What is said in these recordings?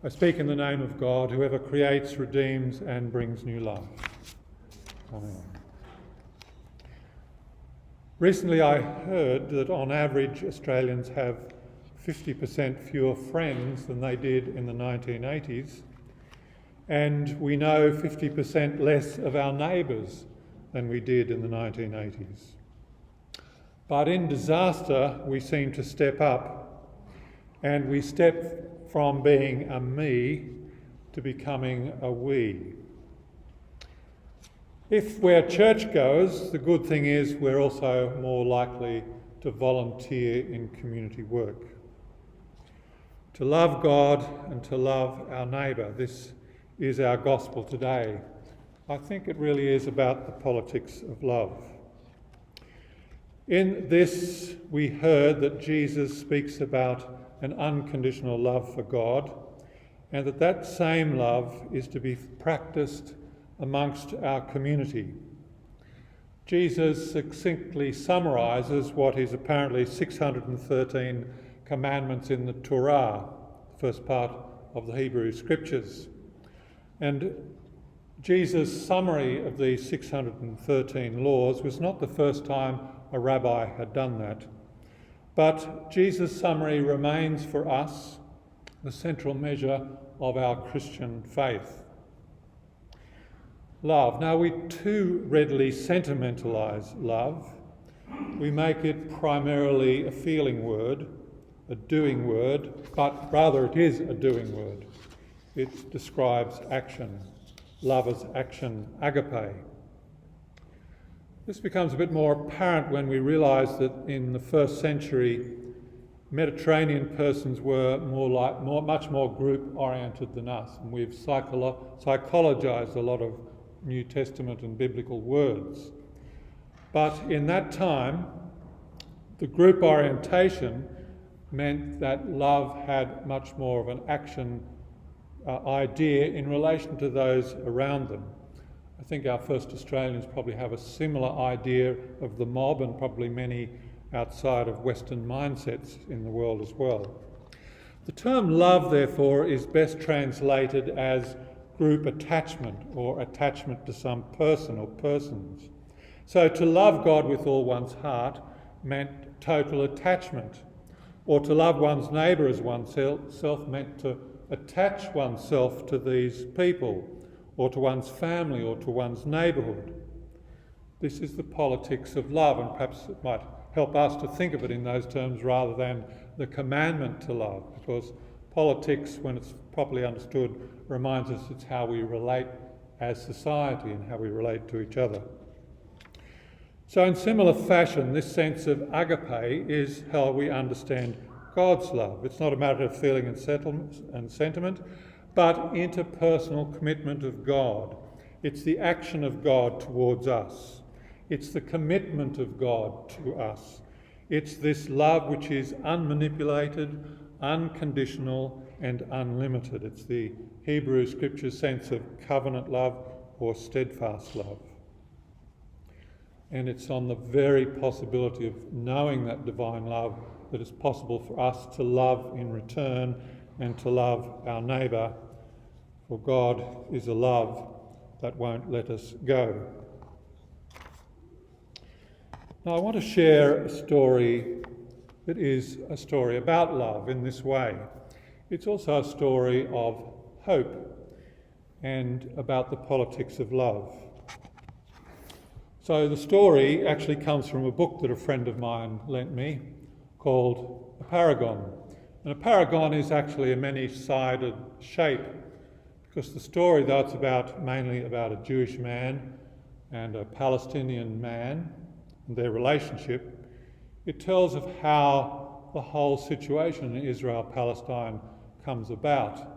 I speak in the name of God, whoever creates, redeems, and brings new life. Amen. Recently I heard that on average Australians have 50% fewer friends than they did in the 1980s, and we know 50% less of our neighbours than we did in the 1980s. But in disaster we seem to step up, and we step from being a me to becoming a we. If we're churchgoers, the good thing is we're also more likely to volunteer in community work. To love God and to love our neighbour, this is our gospel today. I think it really is about the politics of love. In this, we heard that Jesus speaks about an unconditional love for God, and that same love is to be practiced amongst our community. Jesus succinctly summarises what is apparently 613 commandments in the Torah, the first part of the Hebrew Scriptures. And Jesus' summary of these 613 laws was not the first time a rabbi had done that. But Jesus' summary remains for us the central measure of our Christian faith. Love. Now, we too readily sentimentalise love. We make it primarily a feeling word, a doing word, but rather it is a doing word. It describes action. Love as action, agape. This becomes a bit more apparent when we realise that in the first century, Mediterranean persons were much more group-oriented than us, and we've psychologised a lot of New Testament and biblical words. But in that time, the group orientation meant that love had much more of an action idea in relation to those around them. I think our first Australians probably have a similar idea of the mob, and probably many outside of Western mindsets in the world as well. The term love, therefore, is best translated as group attachment or attachment to some person or persons. So to love God with all one's heart meant total attachment, or to love one's neighbour as oneself meant to attach oneself to these people, or to one's family, or to one's neighbourhood. This is the politics of love, and perhaps it might help us to think of it in those terms rather than the commandment to love, because politics, when it's properly understood, reminds us it's how we relate as society and how we relate to each other. So in similar fashion, this sense of agape is how we understand God's love. It's not a matter of feeling and sentiment, but interpersonal commitment of God. It's the action of God towards us. It's the commitment of God to us. It's this love which is unmanipulated, unconditional, and unlimited. It's the Hebrew Scripture's sense of covenant love or steadfast love. And it's on the very possibility of knowing that divine love that it's possible for us to love in return and to love our neighbour, for God is a love that won't let us go. Now I want to share a story that is a story about love in this way. It's also a story of hope and about the politics of love. So the story actually comes from a book that a friend of mine lent me called Apeirogon. And Apeirogon is actually a many-sided shape, because the story, though it's mainly about a Jewish man and a Palestinian man and their relationship, it tells of how the whole situation in Israel-Palestine comes about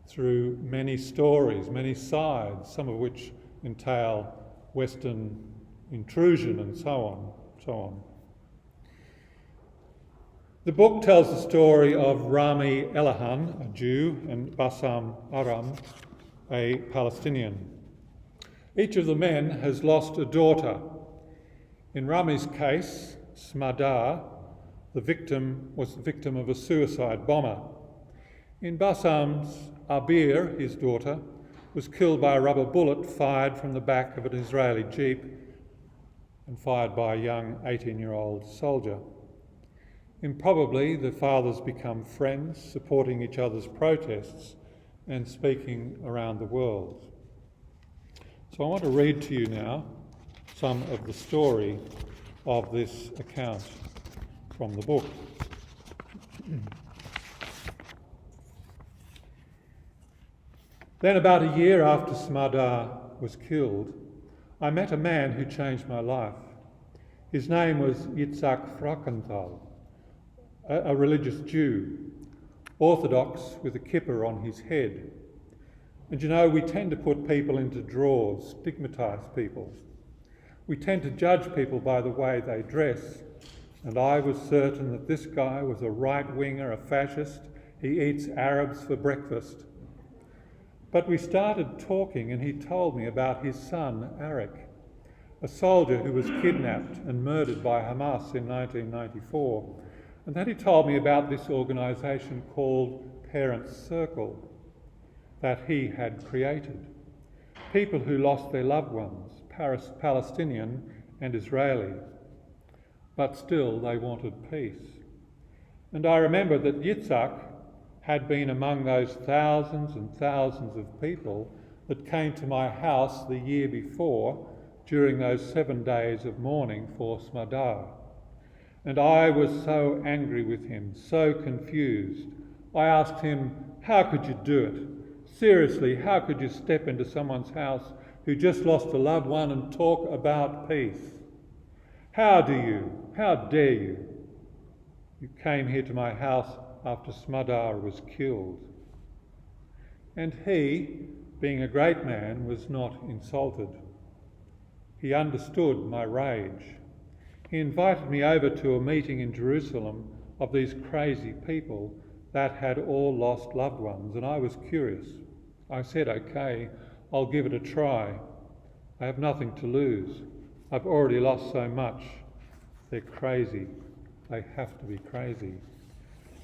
through many stories, many sides, some of which entail Western intrusion and so on. The book tells the story of Rami Elahan, a Jew, and Bassam Aram, a Palestinian. Each of the men has lost a daughter. In Rami's case, Smadar, the victim was the victim of a suicide bomber. In Bassam's, Abir, his daughter, was killed by a rubber bullet fired from the back of an Israeli jeep and fired by a young 18-year-old soldier. Improbably, the fathers become friends, supporting each other's protests and speaking around the world. So I want to read to you now some of the story of this account from the book. Then, about a year after Smadar was killed, I met a man who changed my life. His name was Yitzhak Frackenthal, a religious Jew, Orthodox with a kippah on his head. And you know, we tend to put people into drawers, stigmatise people. We tend to judge people by the way they dress, and I was certain that this guy was a right-winger, a fascist. He eats Arabs for breakfast. But we started talking and he told me about his son, Arik, a soldier who was kidnapped and murdered by Hamas in 1994. And then he told me about this organisation called Parents Circle that he had created. People who lost their loved ones, Palestinian and Israeli, but still they wanted peace. And I remember that Yitzhak had been among those thousands and thousands of people that came to my house the year before during those 7 days of mourning for Smadar. And I was so angry with him, so confused. I asked him, how could you do it? Seriously, how could you step into someone's house who just lost a loved one and talk about peace? How do you? How dare you? You came here to my house after Smadar was killed. And he, being a great man, was not insulted. He understood my rage. He invited me over to a meeting in Jerusalem of these crazy people that had all lost loved ones, and I was curious. I said, okay, I'll give it a try. I have nothing to lose. I've already lost so much. They're crazy. They have to be crazy.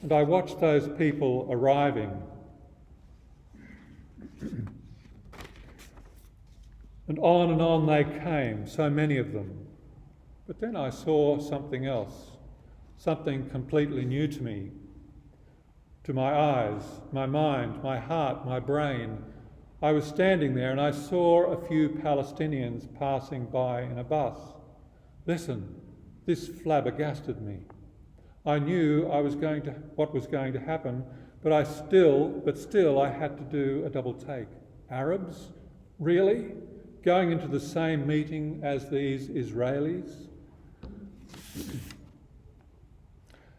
And I watched those people arriving. And on they came, so many of them. But then I saw something else, something completely new to me, to my eyes, my mind, my heart, my brain. I was standing there and I saw a few Palestinians passing by in a bus. Listen, this flabbergasted me. I knew what was going to happen, but still I had to do a double take. Arabs? Really? Going into the same meeting as these Israelis?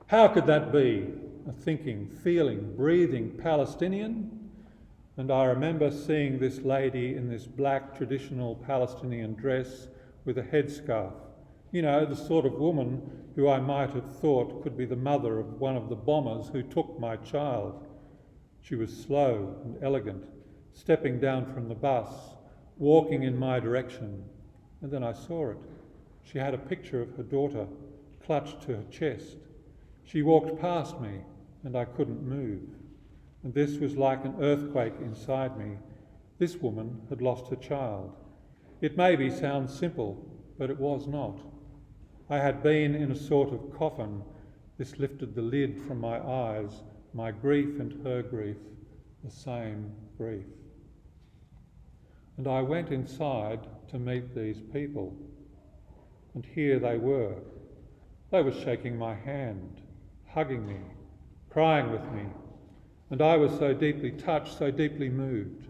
How could that be? A thinking, feeling, breathing Palestinian? And I remember seeing this lady in this black traditional Palestinian dress with a headscarf. You know, the sort of woman who I might have thought could be the mother of one of the bombers who took my child. She was slow and elegant, stepping down from the bus, walking in my direction. And then I saw it. She had a picture of her daughter clutched to her chest. She walked past me and I couldn't move. And this was like an earthquake inside me. This woman had lost her child. It maybe sounds simple, but it was not. I had been in a sort of coffin. This lifted the lid from my eyes, my grief and her grief, the same grief. And I went inside to meet these people. And here they were. They were shaking my hand, hugging me, crying with me. And I was so deeply touched, so deeply moved.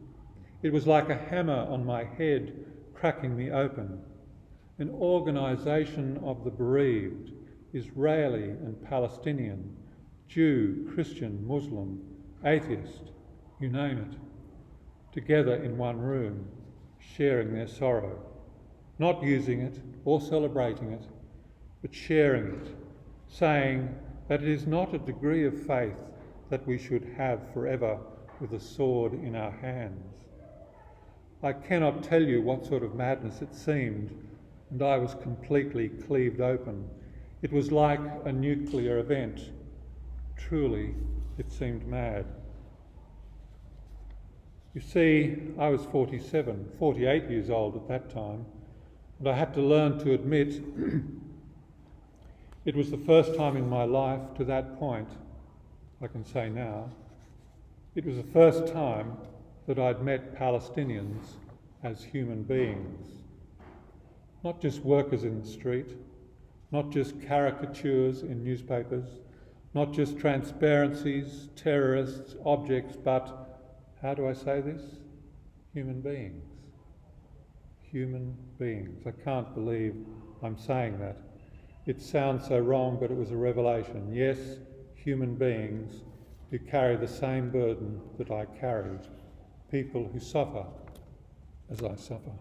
It was like a hammer on my head, cracking me open. An organisation of the bereaved, Israeli and Palestinian, Jew, Christian, Muslim, atheist, you name it, together in one room, sharing their sorrow, not using it or celebrating it, but sharing it, saying that it is not a degree of faith that we should have forever with a sword in our hands. I cannot tell you what sort of madness it seemed, and I was completely cleaved open. It was like a nuclear event. Truly, it seemed mad. You see, I was 48 years old at that time, and I had to learn to admit it was the first time in my life to that point, I can say now, it was the first time that I'd met Palestinians as human beings. Not just workers in the street, not just caricatures in newspapers, not just transparencies, terrorists, objects, but, how do I say this? Human beings. Human beings. I can't believe I'm saying that. It sounds so wrong, but it was a revelation. Yes, human beings who carry the same burden that I carry. People who suffer as I suffer.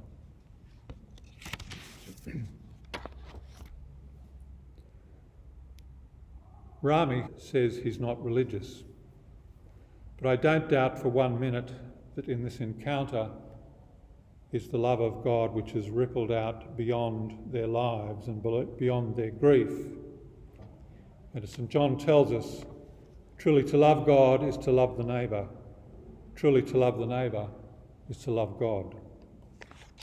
Rami says he's not religious, but I don't doubt for 1 minute that in this encounter is the love of God which has rippled out beyond their lives and beyond their grief. And as St. John tells us, truly to love God is to love the neighbour. Truly to love the neighbour is to love God.